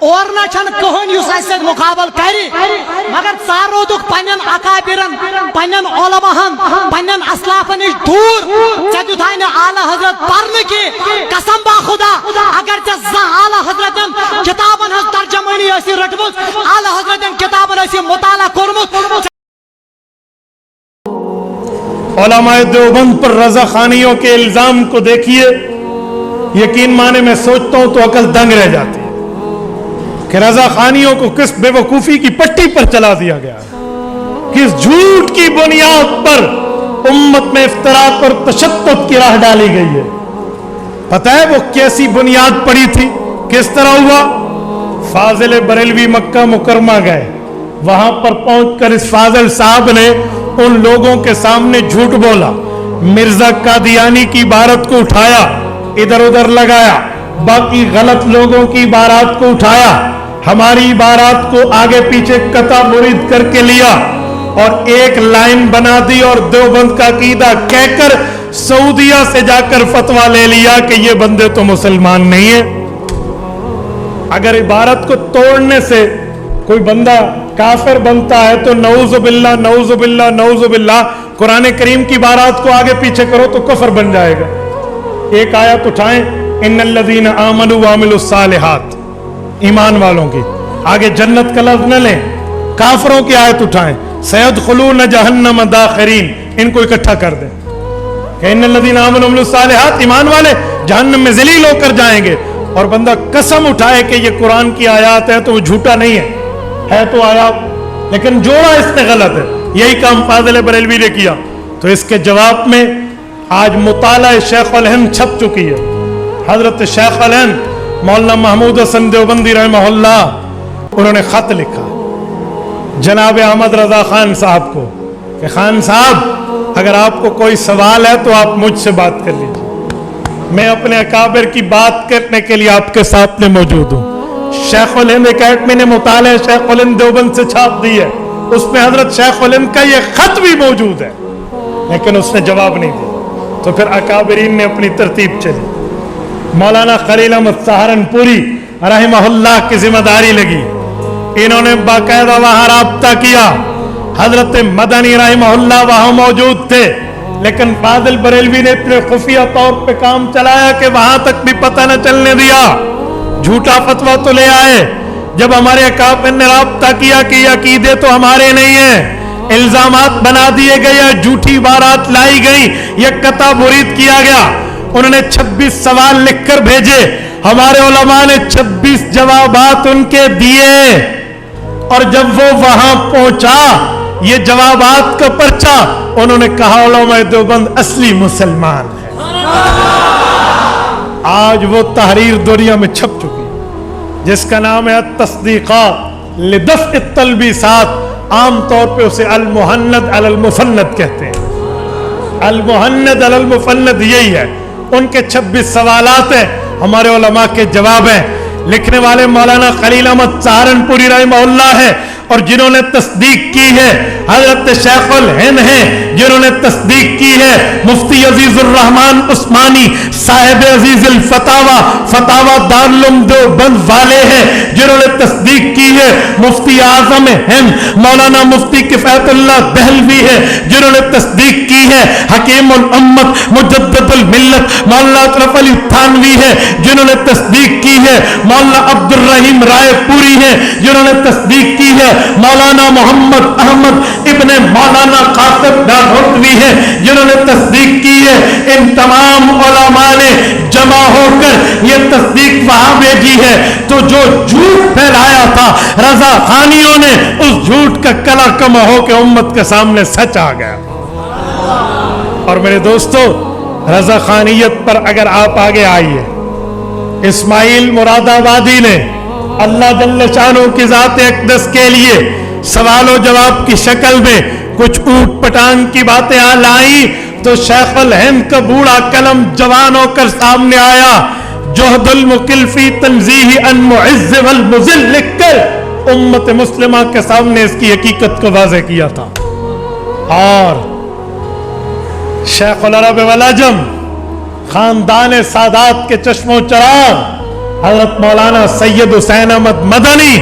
اور نہ چھن کہن یس اسہ مقابل کری مگر ژار رودک پنن اکابرن پنن علماءن پنن اسلافن نش دور ژے دیتھاے نہ اعلی حضرت پرن کی قسم با خدا اگر ژے اعلی حضرتن کتابن ہز ترجمانی اسی رٹمت اعلی حضرتن کتابن اسی مطالعہ کرمت. علماء دیوبند پر رضا خانیوں کے الزام کو دیکھیے, یقین مانے میں سوچتا ہوں تو عقل دنگ رہ جاتی ہے کہ رضا خانیوں کو کس بے وقوفی کی پٹی پر چلا دیا گیا ہے, کس جھوٹ کی بنیاد پر امت میں افتراق اور تشدد کی راہ ڈالی گئی ہے. پتہ ہے وہ کیسی بنیاد پڑی تھی, کس طرح ہوا؟ فاضل بریلوی مکہ مکرمہ گئے, وہاں پر پہنچ کر اس فاضل صاحب نے ان لوگوں کے سامنے جھوٹ بولا, مرزا قادیانی کی عبارت کو اٹھایا ادھر ادھر لگایا, باقی غلط لوگوں کی عبارات کو اٹھایا, ہماری عبارات کو آگے پیچھے قطع مرید کر کے لیا اور ایک لائن بنا دی اور دیوبند کا عقیدہ کہہ کر سعودیہ سے جا کر فتویٰ لے لیا کہ یہ بندے تو مسلمان نہیں ہیں. اگر عبارت کو توڑنے سے کوئی بندہ کافر بنتا ہے تو نعوذ باللہ نعوذ باللہ نعوذ باللہ, قرآن کریم کی عبارات کو آگے پیچھے کرو تو کفر بن جائے گا. ایک آیت اٹھائیں, ان الذین آمنوا وعملوا الصالحات, ایمان والوں کی, آگے جنت کا لفظ نہ لیں, کافروں کی آیت اٹھائیں, سیدخلون جہنم داخرین, ان کو اکٹھا کر دیں کہ ان الذین آمنوا وعملوا الصالحات, ایمان والے جہنم میں ذلیل ہو کر جائیں گے. اور بندہ قسم اٹھائے کہ یہ قرآن کی آیات ہے تو وہ جھوٹا نہیں ہے تو آیات, لیکن جوڑا اس نے غلط ہے. یہی کام فاضل بریلوی نے کیا. تو اس کے جواب میں آج مطالعہ شیخ الہند چھپ چکی ہے. حضرت شیخ الہند مولانا محمود حسن دیوبندی رحمہ اللہ, انہوں نے خط لکھا جناب احمد رضا خان صاحب کو کہ خان صاحب اگر آپ کو کوئی سوال ہے تو آپ مجھ سے بات کر لیجیے, میں اپنے اکابر کی بات کرنے کے لیے آپ کے ساتھ میں موجود ہوں. شیخ الہند اکیڈمی نے مطالعہ شیخ الہند دیوبند سے چھاپ دی ہے, اس میں حضرت شیخ الہند کا یہ خط بھی موجود ہے, لیکن اس نے جواب نہیں دیا. تو پھر اکابرین نے اپنی ترتیب چلی. مولانا خلیل احمد سہارنپوری رحمہ اللہ کی ذمہ داری لگی, انہوں نے باقاعدہ وہاں رابطہ کیا. حضرت مدنی رحمہ اللہ وہاں موجود تھے, لیکن فاضل بریلوی نے اتنے خفیہ طور پہ کام چلایا کہ وہاں تک بھی پتہ نہ چلنے دیا. جھوٹا فتویٰ تو لے آئے. جب ہمارے اکابر نے رابطہ کیا کہ یہ عقیدے تو ہمارے نہیں ہیں, الزامات بنا دیے گئے, جھوٹی عبارات لائی گئی, یہ قطع مرید کیا گیا. انہوں نے 26 سوال لکھ کر بھیجے, ہمارے علماء نے 26 جوابات ان کے دیے, اور جب وہ وہاں پہنچا یہ جوابات کا پرچہ, انہوں نے کہا علماء دیوبند اصلی مسلمان ہے. آج وہ تحریر دنیا میں چھپ چکی جس کا نام ہے التصدیقات لدفع التلبیسات, عام طور پہ اسے المہند علی المفند کہتے ہیں. المہند علی المفند یہی ہے. ان کے 26 سوالات ہیں, ہمارے علماء کے جواب ہیں. لکھنے والے مولانا خلیل احمد سہارنپوری رحمہ اللہ ہے, اور جنہوں نے تصدیق کی ہے حضرت شیخ الہند ہیں, جنہوں نے تصدیق کی ہے مفتی عزیز الرحمن عثمانی صاحب عزیز الفتاوی فتاوی دارالعلوم دیوبند والے ہیں, جنہوں نے تصدیق کی ہے مفتی اعظم ہند مولانا مفتی کفایت اللہ دہلوی ہے, جنہوں نے تصدیق کی ہے حکیم الامت مجدد الملت مولانا اشرف علی تھانوی ہے, جنہوں نے تصدیق کی ہے مولانا عبد الرحیم رائے پوری ہے, جنہوں نے تصدیق کی ہے مولانا محمد احمد ابن مولانا قاسم داروتوی ہے, جنہوں نے تصدیق کی ہے. ان تمام علماء نے جمع ہو کر یہ تصدیق وہاں بھیجی ہے. تو جو جھوٹ پھیلایا تھا رضا خانیوں نے, اس جھوٹ کا کلا کما ہو کے امت کے سامنے سچ آ گیا. اور میرے دوستو, رضا خانیت پر اگر آپ آگے آئیے, اسماعیل مراد آبادی نے اللہ جل شانہ کی ذات اقدس کے لیے سوال و جواب کی شکل میں کچھ اوٹ پٹانگ کی باتیں لائی, تو شیخ الہند کا بوڑھا قلم جوان ہو کر سامنے آیا, جہد المکل فی تنزیہ ان معز والمذل لکھ کر امت مسلمہ کے سامنے اس کی حقیقت کو واضح کیا تھا. اور شیخ العرب والعجم خاندان سادات کے چشم و چراغ حضرت مولانا سید حسین احمد مدنی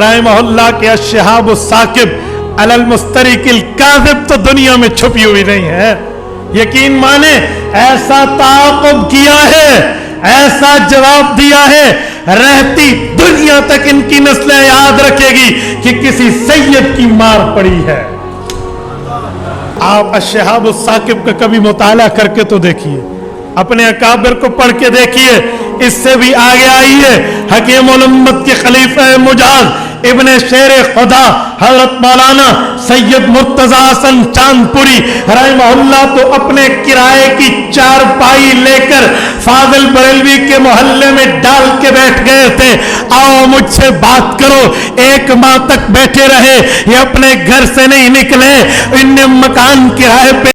رحمہ کے الشہاب الثاقب علی المسترق الکاذب تو دنیا میں چھپی ہوئی نہیں ہے. یقین مانے ایسا تعاقب کیا ہے, ایسا جواب دیا ہے, رہتی دنیا تک ان کی نسلیں یاد رکھے گی کہ کسی سید کی مار پڑی ہے. آپ الشہاب الثاقب کا کبھی مطالعہ کر کے تو دیکھیے, اپنے اکابر کو پڑھ کے دیکھیے. اس سے بھی آگے آئیے حکیم الامت کے خلیفہ مجاز ابن شیر خدا حضرت مولانا سید مرتضی حسن چاندپوری رحمہ اللہ تو اپنے کرائے کی چارپائی لے کر فاضل بریلوی کے محلے میں ڈال کے بیٹھ گئے تھے. آؤ مجھ سے بات کرو. 1 ماہ تک بیٹھے رہے, یہ اپنے گھر سے نہیں نکلے. ان نے مکان کرائے پہ